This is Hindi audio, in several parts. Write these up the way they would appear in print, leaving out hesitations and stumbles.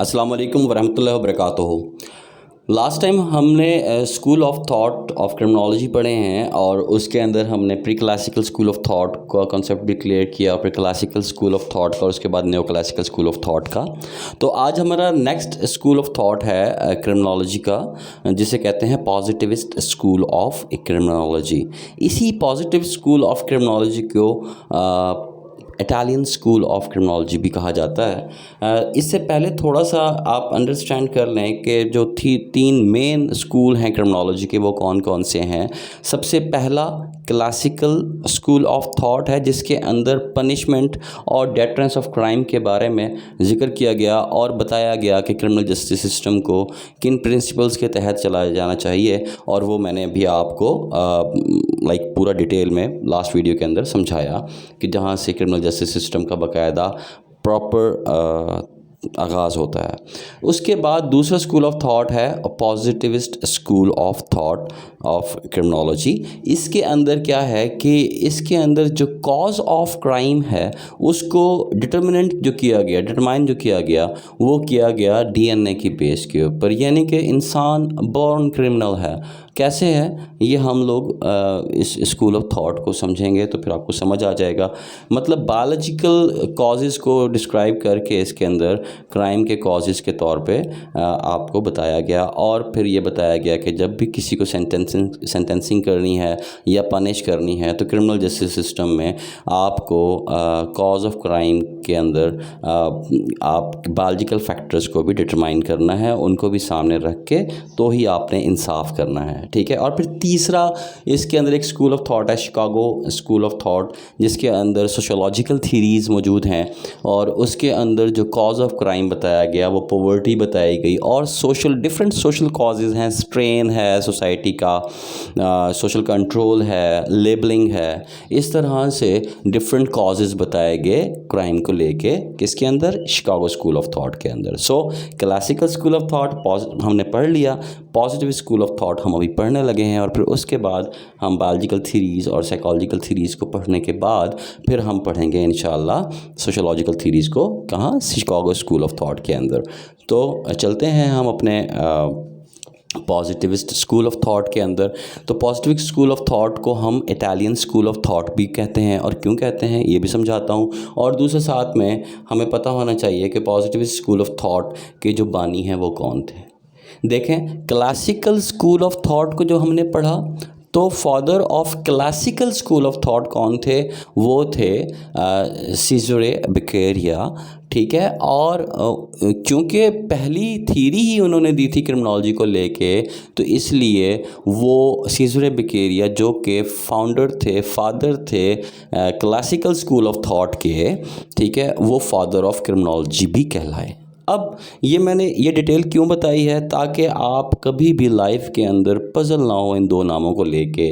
अस्सलाम वालेकुम वरहमतुल्लाहि वबरकातुहू। लास्ट टाइम हमने school of thought of criminology पढ़े हैं और उसके अंदर हमने pre classical school of thought का कॉन्सेप्ट भी क्लियर किया, pre classical school of thought का और उसके बाद न्यो क्लासिकल स्कूल ऑफ थॉट का। तो आज हमारा नेक्स्ट स्कूल ऑफ थॉट है क्रिमिनोलॉजी का, जिसे कहते हैं पॉजिटिविस्ट स्कूल ऑफ क्रिमिनोलॉजी। इसी पॉजिटिव स्कूल ऑफ क्रिमिनोलॉजी को इटालियन स्कूल ऑफ क्रिमिनोलॉजी भी कहा जाता है। इससे पहले थोड़ा सा आप अंडरस्टैंड कर लें कि जो तीन मेन स्कूल हैं क्रिमिनोलॉजी के, वो कौन कौन से हैं। सबसे पहला क्लासिकल स्कूल ऑफ थॉट है, जिसके अंदर पनिशमेंट और डेटरेंस ऑफ क्राइम के बारे में जिक्र किया गया और बताया गया कि क्रिमिनल जस्टिस सिस्टम को किन प्रिंसिपल्स के तहत चलाया जाना चाहिए, और वो मैंने अभी आपको पूरा डिटेल में लास्ट वीडियो के अंदर समझाया कि जहाँ से क्रिमिनल जस्टिस सिस्टम का बाकायदा प्रॉपर आगाज़ होता है। उसके बाद दूसरा स्कूल ऑफ थॉट है positivist school of thought of criminology. इसके अंदर क्या है कि इसके अंदर जो कॉज ऑफ क्राइम है उसको डिटरमाइन जो किया गया वो किया गया डीएनए की बेस के ऊपर, यानी कि इंसान बॉर्न क्रिमिनल है। कैसे है ये हम लोग इस स्कूल ऑफ थॉट को समझेंगे तो फिर आपको समझ आ जाएगा। मतलब बायोलॉजिकल कॉजेज़ को डिस्क्राइब करके इसके अंदर क्राइम के कॉजेज़ के तौर पे आपको बताया गया, और फिर ये बताया गया कि जब भी किसी को सेंटेंसिंग करनी है या पनिश करनी है तो क्रिमिनल जस्टिस सिस्टम में आपको कॉज ऑफ क्राइम के अंदर आप बायोलॉजिकल फैक्टर्स को भी डिटरमाइन करना है, उनको भी सामने रख के तो ही आपने इंसाफ करना है, ठीक है। और फिर तीसरा इसके अंदर एक स्कूल ऑफ थॉट है शिकागो स्कूल ऑफ थॉट, जिसके अंदर सोशोलॉजिकल थीरीज़ मौजूद हैं और उसके अंदर जो कॉज ऑफ क्राइम बताया गया वो पॉवर्टी बताई गई, और डिफरेंट सोशल कॉजेज़ हैं, स्ट्रेन है सोसाइटी का, सोशल कंट्रोल है, लेबलिंग है, इस तरह से डिफरेंट कॉजेज़ बताए गए क्राइम को लेके किसके अंदर, शिकागो स्कूल ऑफ थॉट के अंदर। सो क्लासिकल स्कूल ऑफ थॉट हमने पढ़ लिया, पॉजिटिव स्कूल ऑफ थॉट हम अभी पढ़ने लगे हैं, और फिर उसके बाद हम बायोलॉजिकल थीरीज़ और साइकोलॉजिकल थीरीज़ को पढ़ने के बाद फिर हम पढ़ेंगे इंशाल्लाह सोशोलॉजिकल थीरीज़ को, कहाँ, शिकागो स्कूल ऑफ थॉट के अंदर। तो चलते हैं हम अपने पॉजिटिविस्ट स्कूल ऑफ थॉट के अंदर। तो पॉजिटिव स्कूल ऑफ थॉट को हम इटालियन स्कूल ऑफ थॉट भी कहते हैं, और क्यों कहते हैं ये भी समझाता हूँ। और दूसरे साथ में हमें पता होना चाहिए कि पॉजिटिव स्कूल ऑफ थॉट के जो बानी हैं वो कौन थे। देखें, क्लासिकल स्कूल ऑफ थॉट को जो हमने पढ़ा तो father of classical school of thought कौन थे, वो थे सीज़रे बेक्केरिया, ठीक है। और क्योंकि पहली थीरी ही उन्होंने दी थी क्रिमिनोलॉजी को लेके, तो इसलिए वो सीज़रे बेक्केरिया जो कि फादर थे क्लासिकल स्कूल ऑफ थॉट के, ठीक है, वो फादर ऑफ क्रिमिनोलॉजी भी कहलाए। अब ये मैंने ये डिटेल क्यों बताई है, ताकि आप कभी भी लाइफ के अंदर पजल ना हो इन दो नामों को लेके।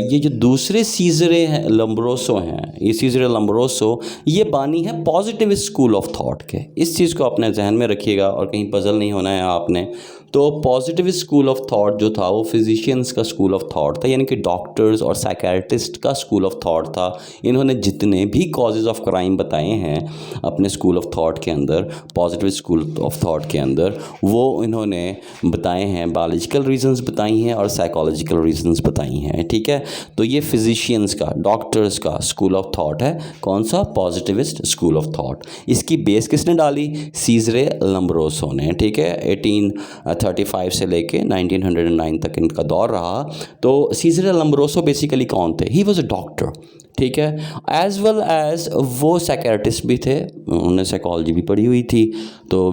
ये जो दूसरे सीज़रे हैं लम्ब्रोसो हैं, ये सीज़रे लम्ब्रोसो ये बानी है पॉजिटिव स्कूल ऑफ थॉट के। इस चीज़ को अपने जहन में रखिएगा और कहीं पजल नहीं होना है आपने। तो पॉजिटिव स्कूल ऑफ थॉट जो था वो फिजिशियंस का स्कूल ऑफ थॉट था, यानी कि डॉक्टर्स और साइकेट्रिस्ट का स्कूल ऑफ थॉट था। इन्होंने जितने भी कॉजेज़ ऑफ क्राइम बताए हैं अपने स्कूल ऑफ थॉट के अंदर, पॉजिटिव स्कूल ऑफ थॉट के अंदर, वो इन्होंने बताए हैं, बायोलॉजिकल रीजंस बताई हैं और साइकोलॉजिकल रीजंस बताई हैं, ठीक है। तो ये फिजिशियंस का, डॉक्टर्स का स्कूल ऑफ थॉट है, कौन सा, पॉजिटिविस्ट स्कूल ऑफ थॉट। इसकी बेस किसने डाली, सीज़रे लम्ब्रोसो ने, ठीक है। 1835 से लेके 1909 तक इनका दौर रहा। तो सीज़रे लम्ब्रोसो बेसिकली कौन थे, ही वॉज अ डॉक्टर, ठीक है, एज़ वेल एज़ वो साइकेट्रिस्ट भी थे, उन्होंने साइकोलॉजी भी पढ़ी हुई थी, तो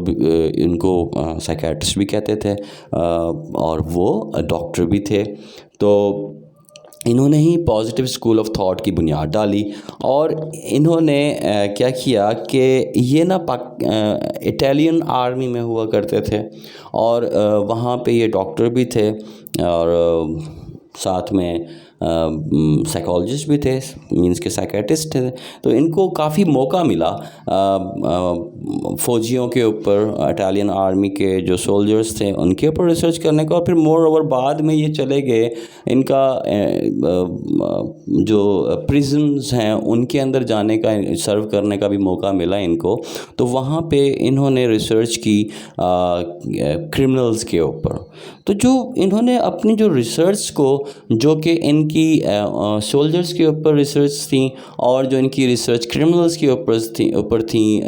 इनको साइकेट्रिस्ट भी कहते थे, और वो डॉक्टर भी थे। तो इन्होंने ही पॉजिटिव स्कूल ऑफ थॉट की बुनियाद डाली, और इन्होंने क्या किया कि ये ना इटालियन आर्मी में हुआ करते थे, और वहाँ पे ये डॉक्टर भी थे, और साथ में साइकोलॉजिस्ट भी थे, मींस के साइकेट्रिस्ट थे। तो इनको काफ़ी मौका मिला फ़ौजियों के ऊपर, इटालियन आर्मी के जो सोल्जर्स थे उनके ऊपर रिसर्च करने का। और फिर मोर ओवर बाद में ये चले गए इनका जो प्रिजन्स हैं उनके अंदर जाने का, सर्व करने का भी मौका मिला इनको। तो वहाँ पे इन्होंने रिसर्च की क्रिमिनल्स के ऊपर। तो जो इन्होंने अपनी जो रिसर्च को, जो कि इनकी सोल्जर्स के ऊपर रिसर्च थी और जो इनकी रिसर्च क्रिमिनल्स के ऊपर थी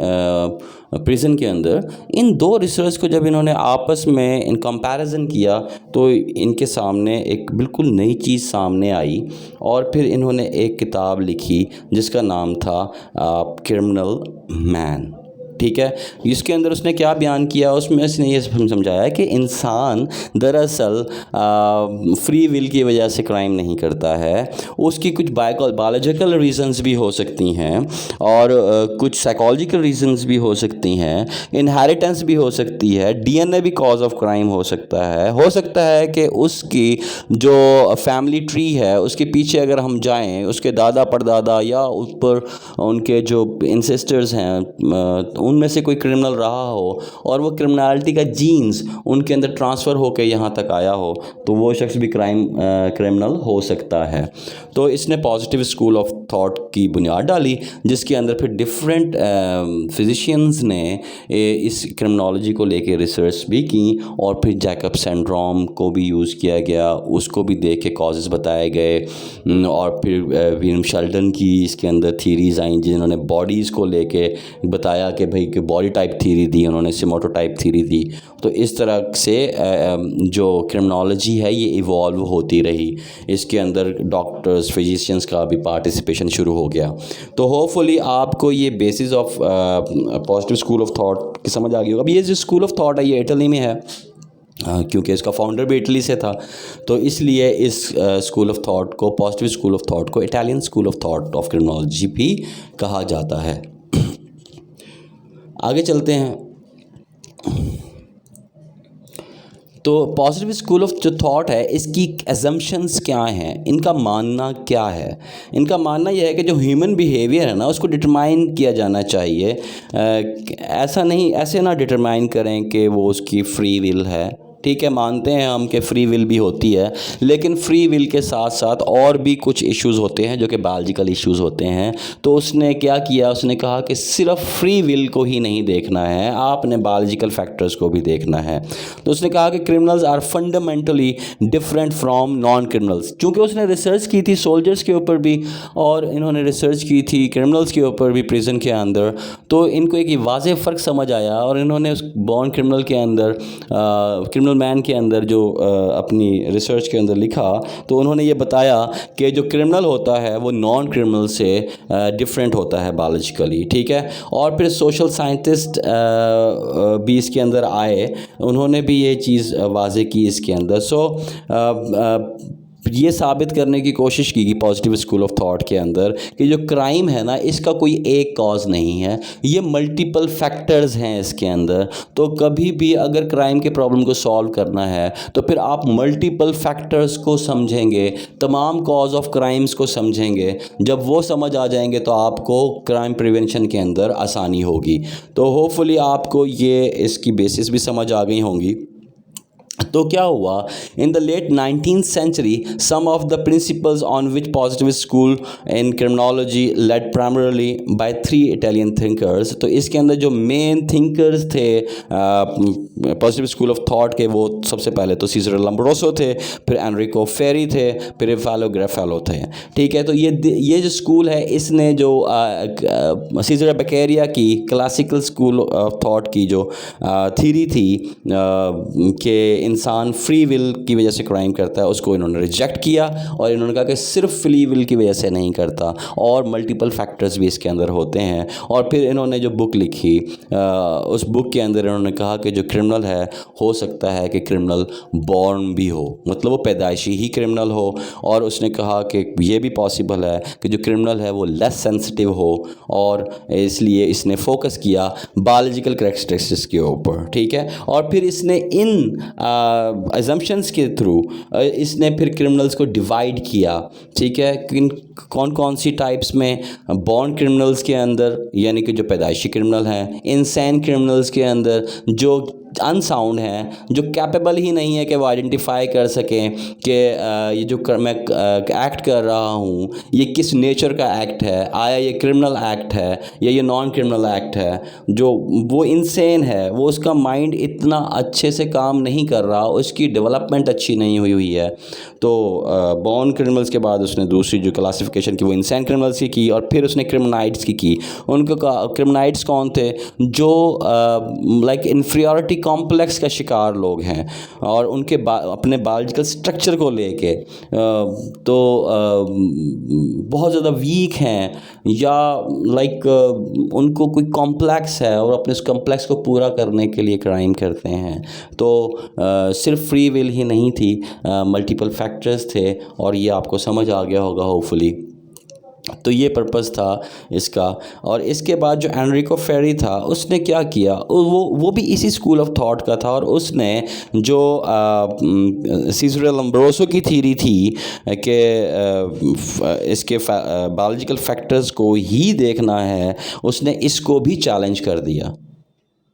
प्रिजन के अंदर, इन दो रिसर्च को जब इन्होंने आपस में इन कंपैरिजन किया तो इनके सामने एक बिल्कुल नई चीज़ सामने आई। और फिर इन्होंने एक किताब लिखी जिसका नाम था क्रिमिनल मैन। ठीक है, इसके अंदर उसने क्या बयान किया, उसमें उसने ये समझाया कि इंसान दरअसल फ्री विल की वजह से क्राइम नहीं करता है, उसकी कुछ बायोलॉजिकल रीजंस भी हो सकती हैं और कुछ साइकोलॉजिकल रीजंस भी हो सकती हैं, इनहेरिटेंस भी हो सकती है, डीएनए भी कॉज ऑफ क्राइम हो सकता है कि उसकी जो फैमिली ट्री है उसके पीछे अगर हम जाएं, उसके दादा परदादा या ऊपर उनके जो इंसेस्टर्स हैं उनमें से कोई क्रिमिनल रहा हो और वो क्रिमिनलिटी का जीन्स उनके अंदर ट्रांसफ़र होकर यहाँ तक आया हो, तो वो शख्स भी क्रिमिनल हो सकता है। तो इसने पॉजिटिव स्कूल ऑफ थॉट की बुनियाद डाली, जिसके अंदर फिर डिफरेंट फिजिशियंस ने इस क्रिमिनोलॉजी को लेके रिसर्च भी की और फिर जैकब सिंड्रोम को भी यूज़ किया गया, उसको भी देख के कॉजेज़ बताए गए। और फिर विलियम शेल्डन की इसके अंदर थीरीज़ आई जिन्होंने बॉडीज़ को लेके बताया कि भाई कि बॉडी टाइप थीरी दी, उन्होंने सिमोटो टाइप थीरी दी। तो इस तरह से जो क्रिमिनोलॉजी है ये इवॉल्व होती रही, इसके अंदर डॉक्टर्स फिजिशियंस का भी पार्टिसिपेशन शुरू हो गया। तो होपफुली आपको ये basis of positive school of thought की समझ आ गई होगा। अब ये जो स्कूल ऑफ थॉट है ये इटली में है, क्योंकि इसका फाउंडर भी इटली से था, तो इसलिए इस स्कूल ऑफ थॉट को, पॉजिटिव स्कूल ऑफ थॉट को, Italian school of thought of criminology भी कहा जाता है। आगे चलते हैं। तो पॉजिटिव स्कूल ऑफ जो थॉट है इसकी एजम्पशंस क्या हैं, इनका मानना क्या है। इनका मानना यह है कि जो ह्यूमन बिहेवियर है ना उसको डिटरमाइन किया जाना चाहिए। ऐसे ना डिटरमाइन करें कि वो उसकी फ्री विल है। ठीक है, मानते हैं हम कि फ्री विल भी होती है, लेकिन फ्री विल के साथ साथ और भी कुछ इश्यूज़ होते हैं जो कि बायोलॉजिकल इश्यूज़ होते हैं। तो उसने क्या किया, उसने कहा कि सिर्फ फ्री विल को ही नहीं देखना है, आपने बायोलॉजिकल फैक्टर्स को भी देखना है। तो उसने कहा कि criminals are fundamentally different from non criminals. चूँकि उसने रिसर्च की थी सोल्जर्स के ऊपर भी और इन्होंने रिसर्च की थी क्रिमिनल्स के ऊपर भी प्रिजन के अंदर, तो इनको एक वाज़ेह फ़र्क समझ आया और इन्होंने उस बॉर्न क्रिमिनल के अंदर, क्रिमिनल मैन के अंदर जो अपनी रिसर्च के अंदर लिखा, तो उन्होंने ये बताया कि जो क्रिमिनल होता है वो नॉन क्रिमिनल से डिफरेंट होता है बायोलॉजिकली। ठीक है, और फिर सोशल साइंटिस्ट भी इसके अंदर आए, उन्होंने भी ये चीज़ वाज़े की इसके अंदर। ये साबित करने की कोशिश की पॉजिटिव स्कूल ऑफ थॉट के अंदर कि जो क्राइम है ना इसका कोई एक कॉज नहीं है, ये मल्टीपल फैक्टर्स हैं इसके अंदर। तो कभी भी अगर क्राइम के प्रॉब्लम को सॉल्व करना है तो फिर आप मल्टीपल फैक्टर्स को समझेंगे, तमाम कॉज ऑफ क्राइम्स को समझेंगे। जब वो समझ आ जाएंगे तो आपको क्राइम प्रिवेंशन के अंदर आसानी होगी। तो होपफुली आपको ये इसकी बेसिस भी समझ आ गई होंगी। तो क्या हुआ, in the late 19th century some of the principles on which positive school in criminology led primarily by 3 Italian thinkers। तो इसके अंदर जो मेन थिंकर्स थे पॉजिटिव स्कूल ऑफ थॉट के, वो सबसे पहले तो सीजर लम्ब्रोसो थे, फिर एनरिको फेरी थे, फिर इफ़ालो ग्रेफेलो थे। ठीक है, तो ये जो स्कूल है इसने जो सीजर बेकेरिया की क्लासिकल स्कूल ऑफ थॉट की जो थीरी थी कि इंसान फ्री विल की वजह से क्राइम करता है, उसको इन्होंने रिजेक्ट किया और इन्होंने कहा कि सिर्फ फ्री विल की वजह से नहीं करता और मल्टीपल फैक्टर्स भी इसके अंदर होते हैं। और फिर इन्होंने जो बुक लिखी उस बुक के अंदर इन्होंने कहा कि जो क्रिमिनल है, हो सकता है कि क्रिमिनल बॉर्न भी हो, मतलब वो पैदाइशी ही क्रिमिनल हो। और उसने कहा कि ये भी पॉसिबल है कि जो क्रिमिनल है वो लेस सेंसिटिव हो, और इसलिए इसने फोकस किया बायोलॉजिकल कैरेक्टरिस्टिक्स के ऊपर। ठीक है, और फिर इसने इन अजम्पशंस के थ्रू इसने फिर क्रिमिनल्स को डिवाइड किया, ठीक है। कौन कौन सी टाइप्स में, बॉर्न क्रिमिनल्स के अंदर यानी कि जो पैदाइशी क्रिमिनल हैं, इनसेन क्रिमिनल्स के अंदर जो अनसाउंड हैं, जो कैपेबल ही नहीं है कि वो आइडेंटिफाई कर सकें कि ये जो मैं एक्ट कर रहा हूँ ये किस नेचर का एक्ट है, आया ये क्रिमिनल एक्ट है या ये नॉन क्रिमिनल एक्ट है। जो वो इनसेन है, वो उसका माइंड इतना अच्छे से काम नहीं कर रहा, उसकी डेवलपमेंट अच्छी नहीं हुई है। तो बॉर्न क्रिमिनल्स के बाद उसने दूसरी जो क्लासिफिकेशन की वो इनसेन क्रिमिनल्स की और फिर उसने क्रिमिनाइट्स की। उनको क्रिमिनाइट्स कौन थे? जो लाइक इन्फीरियरिटी कॉम्प्लेक्स का शिकार लोग हैं और उनके अपने बायोलॉजिकल स्ट्रक्चर को लेके तो बहुत ज़्यादा वीक हैं या लाइक उनको कोई कॉम्प्लेक्स है और अपने उस कॉम्प्लेक्स को पूरा करने के लिए क्राइम करते हैं। तो सिर्फ फ्री विल ही नहीं थी, मल्टीपल फैक्टर्स थे और ये आपको समझ आ गया होगा होपफुली। तो ये पर्पस था इसका। और इसके बाद जो एनरिको फेरी था उसने क्या किया, वो भी इसी स्कूल ऑफ थॉट का था और उसने जो सीज़र लम्ब्रोसो की थीरी थी कि इसके बायोलॉजिकल फैक्टर्स को ही देखना है, उसने इसको भी चैलेंज कर दिया।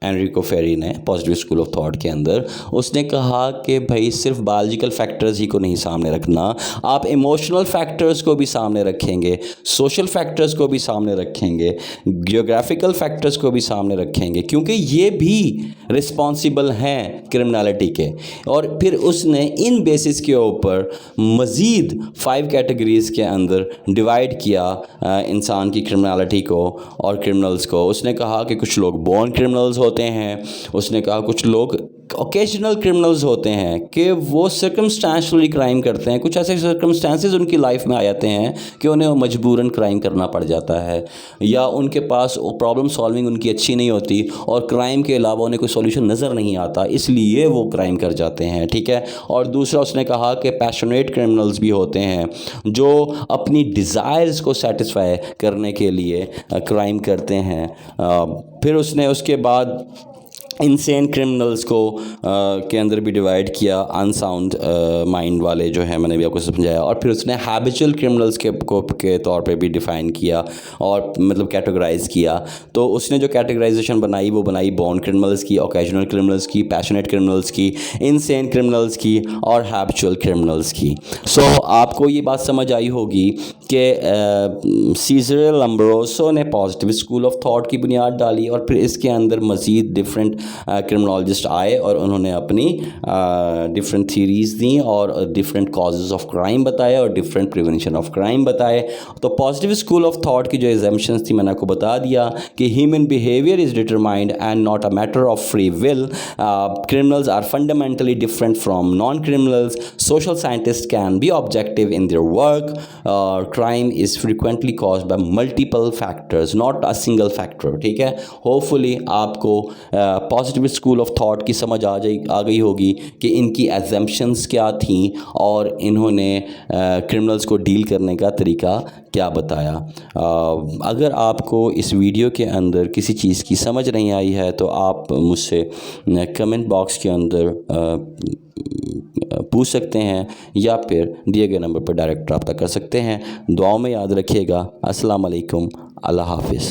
एनरिको फेरी ने पॉजिटिव स्कूल ऑफ थॉट के अंदर उसने कहा कि भाई सिर्फ बायोलॉजिकल फैक्टर्स ही को नहीं सामने रखना, आप इमोशनल फैक्टर्स को भी सामने रखेंगे, सोशल फैक्टर्स को भी सामने रखेंगे, जियोग्राफिकल फैक्टर्स को भी सामने रखेंगे, क्योंकि ये भी रिस्पॉन्सिबल हैं क्रिमिनलिटी के। और फिर उसने इन बेसिस के ऊपर मज़ीद 5 कैटेगरीज़ के अंदर डिवाइड किया इंसान की क्रिमिनलिटी को और क्रिमिनल्स को। उसने कहा कि कुछ लोग बॉर्न क्रिमिनल्स होते हैं, उसने कहा कुछ लोग ओकेजनल क्रिमिनल्स होते हैं कि वो सर्कमस्टेंशली क्राइम करते हैं, कुछ ऐसे सर्कमस्टेंसेस उनकी लाइफ में आ जाते हैं कि उन्हें मजबूरन क्राइम करना पड़ जाता है, या उनके पास प्रॉब्लम सॉल्विंग उनकी अच्छी नहीं होती और क्राइम के अलावा उन्हें कोई सॉल्यूशन नज़र नहीं आता, इसलिए वो क्राइम कर जाते हैं, ठीक है। और दूसरा उसने कहा कि पैशनेट क्रिमिनल्स भी होते हैं जो अपनी डिज़ायर्स को सेटिस्फाई करने के लिए क्राइम करते हैं। फिर उसने उसके बाद इनसेन क्रिमिनल्स को के अंदर भी डिवाइड किया, अनसाउंड माइंड वाले जो हैं, मैंने भी आपको समझाया। और फिर उसने हैबिचुअल क्रिमिनल्स के तौर पे भी डिफ़ाइन किया और मतलब कैटेगराइज़ किया। तो उसने जो कैटेगराइजेशन बनाई वो बनाई बॉर्न क्रिमिनल्स की, ओकेजनल क्रिमिनल्स की, पैशनेट क्रिमिनल्स की, इनसेन क्रिमिनल्स की और हैबिचुअल क्रिमिनल्स की। सो आपको ये बात समझ आई होगी कि सीज़र लम्ब्रोसो ने पॉजिटिव स्कूल ऑफ थॉट की बुनियाद डाली और फिर इसके अंदर मज़ीद डिफरेंट क्रिमिनोलॉजिस्ट आए और उन्होंने अपनी डिफरेंट थीरीज़ दी और डिफरेंट कॉजेज़ ऑफ क्राइम बताए और डिफरेंट प्रिवेंशन ऑफ क्राइम बताए। तो पॉजिटिव स्कूल ऑफ थॉट की जो एग्जम्पशंस थी मैंने आपको बता दिया कि human behaviour is determined and not a matter of free will, criminals are fundamentally different from non-criminals, social scientists can be objective in their work, crime is frequently caused by multiple factors, not a single factor, ठीक है। होपफुली आपको पॉजिटिव स्कूल ऑफ थॉट की समझ आ गई होगी कि इनकी एग्जम्पशंस क्या थी और इन्होंने क्रिमिनल्स को डील करने का तरीका क्या बताया। अगर आपको इस वीडियो के अंदर किसी चीज़ की समझ नहीं आई है तो आप मुझसे कमेंट बॉक्स के अंदर पूछ सकते हैं या फिर दिए गए नंबर पर डायरेक्ट रब्ता कर सकते हैं। दुआओं में याद रखिएगा। अस्सलाम वालेकुम, अल्लाह हाफिज़।